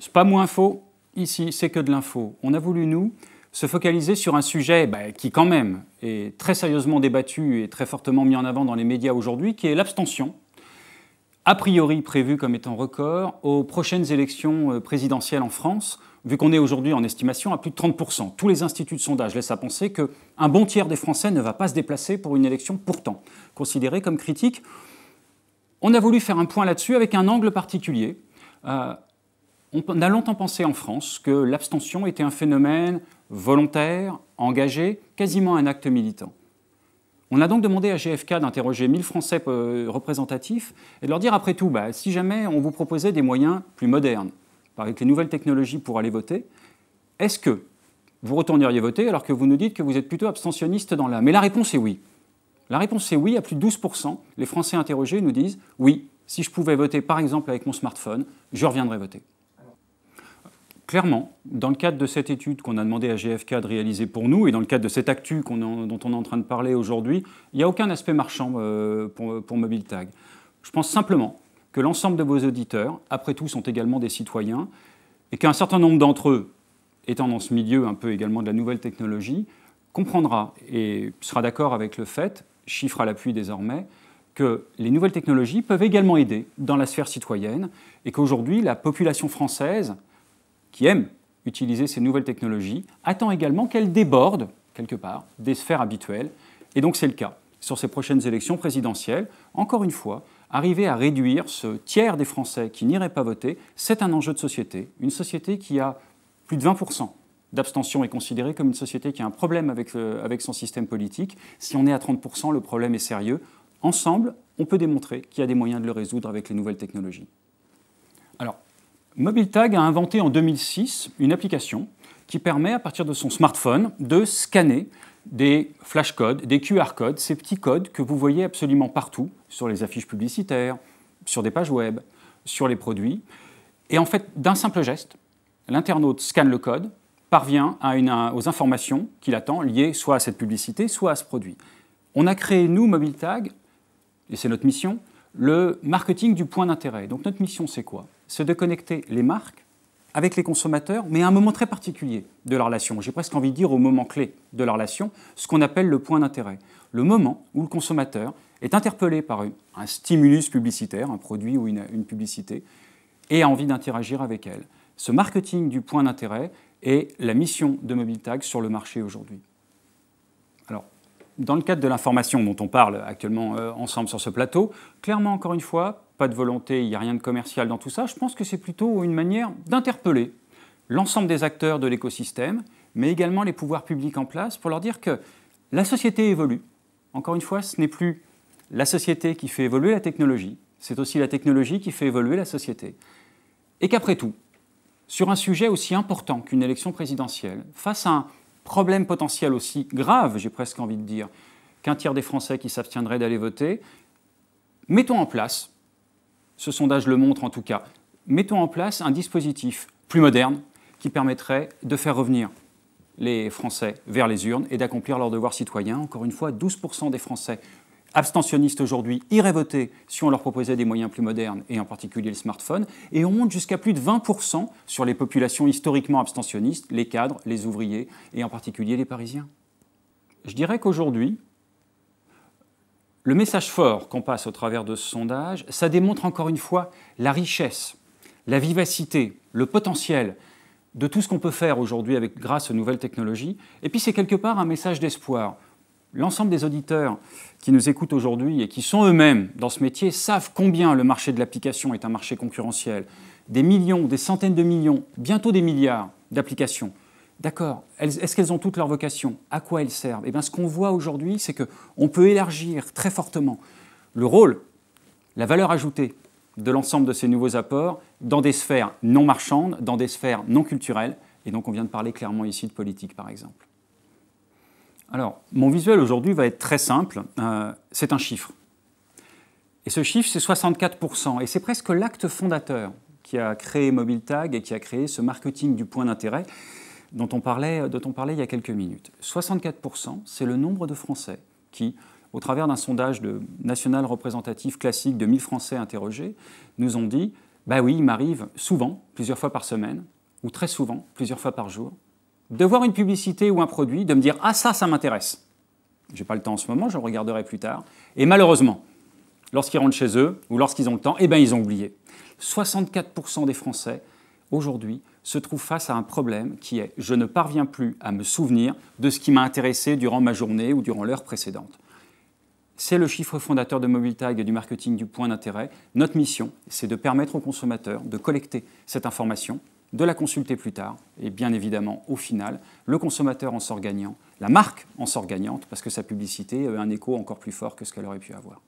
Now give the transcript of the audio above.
C'est pas moins faux, ici, c'est que de l'info. On a voulu, nous, se focaliser sur un sujet qui, quand même, est très sérieusement débattu et très fortement mis en avant dans les médias aujourd'hui, qui est l'abstention, a priori prévue comme étant record aux prochaines élections présidentielles en France, vu qu'on est aujourd'hui en estimation à plus de 30%. Tous les instituts de sondage laissent à penser qu'un bon tiers des Français ne va pas se déplacer pour une élection pourtant considérée comme critique. On a voulu faire un point là-dessus avec un angle particulier. On a longtemps pensé en France que l'abstention était un phénomène volontaire, engagé, quasiment un acte militant. On a donc demandé à GfK d'interroger 1000 Français représentatifs et de leur dire après tout, si jamais on vous proposait des moyens plus modernes, avec les nouvelles technologies pour aller voter, est-ce que vous retourneriez voter alors que vous nous dites que vous êtes plutôt abstentionniste dans l'âme? Mais la réponse est oui. La réponse est oui, à plus de 12%. Les Français interrogés nous disent oui, si je pouvais voter par exemple avec mon smartphone, je reviendrais voter. Clairement, dans le cadre de cette étude qu'on a demandé à GfK de réaliser pour nous, et dans le cadre de cette actu dont on est en train de parler aujourd'hui, il n'y a aucun aspect marchand pour MobileTag. Je pense simplement que l'ensemble de vos auditeurs, après tout, sont également des citoyens, et qu'un certain nombre d'entre eux, étant dans ce milieu un peu également de la nouvelle technologie, comprendra et sera d'accord avec le fait, chiffre à l'appui désormais, que les nouvelles technologies peuvent également aider dans la sphère citoyenne, et qu'aujourd'hui, la population française qui aime utiliser ces nouvelles technologies, attend également qu'elles débordent, quelque part, des sphères habituelles. Et donc c'est le cas. Sur ces prochaines élections présidentielles, encore une fois, arriver à réduire ce tiers des Français qui n'iraient pas voter, c'est un enjeu de société. Une société qui a plus de 20% d'abstention est considérée comme une société qui a un problème avec son système politique. Si on est à 30%, le problème est sérieux. Ensemble, on peut démontrer qu'il y a des moyens de le résoudre avec les nouvelles technologies. Alors, MobileTag a inventé en 2006 une application qui permet, à partir de son smartphone, de scanner des flashcodes, des QR codes, ces petits codes que vous voyez absolument partout, sur les affiches publicitaires, sur des pages web, sur les produits. Et en fait, d'un simple geste, l'internaute scanne le code, parvient aux informations qu'il attend, liées soit à cette publicité, soit à ce produit. On a créé, nous, MobileTag, et c'est notre mission, le marketing du point d'intérêt. Donc notre mission, c'est quoi? C'est de connecter les marques avec les consommateurs, mais à un moment très particulier de la relation. J'ai presque envie de dire au moment clé de la relation, ce qu'on appelle le point d'intérêt. Le moment où le consommateur est interpellé par un stimulus publicitaire, un produit ou une publicité, et a envie d'interagir avec elle. Ce marketing du point d'intérêt est la mission de MobileTag sur le marché aujourd'hui. Alors, dans le cadre de l'information dont on parle actuellement ensemble sur ce plateau, clairement, encore une fois, pas de volonté, il n'y a rien de commercial dans tout ça. Je pense que c'est plutôt une manière d'interpeller l'ensemble des acteurs de l'écosystème, mais également les pouvoirs publics en place, pour leur dire que la société évolue. Encore une fois, ce n'est plus la société qui fait évoluer la technologie, c'est aussi la technologie qui fait évoluer la société. Et qu'après tout, sur un sujet aussi important qu'une élection présidentielle, face à un problème potentiel aussi grave, j'ai presque envie de dire, qu'un tiers des Français qui s'abstiendraient d'aller voter, mettons en place, ce sondage le montre en tout cas, mettons en place un dispositif plus moderne qui permettrait de faire revenir les Français vers les urnes et d'accomplir leurs devoirs citoyens. Encore une fois, 12% des Français abstentionnistes aujourd'hui iraient voter si on leur proposait des moyens plus modernes, et en particulier le smartphone, et on monte jusqu'à plus de 20% sur les populations historiquement abstentionnistes, les cadres, les ouvriers, et en particulier les Parisiens. Je dirais qu'aujourd'hui, le message fort qu'on passe au travers de ce sondage, ça démontre encore une fois la richesse, la vivacité, le potentiel de tout ce qu'on peut faire aujourd'hui grâce aux nouvelles technologies, et puis c'est quelque part un message d'espoir. L'ensemble des auditeurs qui nous écoutent aujourd'hui et qui sont eux-mêmes dans ce métier savent combien le marché de l'application est un marché concurrentiel. Des millions, des centaines de millions, bientôt des milliards d'applications. D'accord, est-ce qu'elles ont toutes leur vocation? À quoi elles servent? Eh bien, ce qu'on voit aujourd'hui, c'est qu'on peut élargir très fortement le rôle, la valeur ajoutée de l'ensemble de ces nouveaux apports dans des sphères non marchandes, dans des sphères non culturelles. Et donc, on vient de parler clairement ici de politique, par exemple. Alors, mon visuel aujourd'hui va être très simple. C'est un chiffre. Et ce chiffre, c'est 64%. Et c'est presque l'acte fondateur qui a créé MobileTag et qui a créé ce marketing du point d'intérêt dont on parlait il y a quelques minutes. 64%, c'est le nombre de Français qui, au travers d'un sondage national représentatif classique de 1000 Français interrogés, nous ont dit Bah oui, il m'arrive souvent, plusieurs fois par semaine, ou très souvent, plusieurs fois par jour, de voir une publicité ou un produit, de me dire « Ah ça m'intéresse ». Je n'ai pas le temps en ce moment, je le regarderai plus tard. Et malheureusement, lorsqu'ils rentrent chez eux, ou lorsqu'ils ont le temps, eh bien ils ont oublié. 64% des Français, aujourd'hui, se trouvent face à un problème qui est « Je ne parviens plus à me souvenir de ce qui m'a intéressé durant ma journée ou durant l'heure précédente ». C'est le chiffre fondateur de MobileTag et du marketing du point d'intérêt. Notre mission, c'est de permettre aux consommateurs de collecter cette information, de la consulter plus tard, et bien évidemment, au final, le consommateur en sort gagnant, la marque en sort gagnante, parce que sa publicité a un écho encore plus fort que ce qu'elle aurait pu avoir.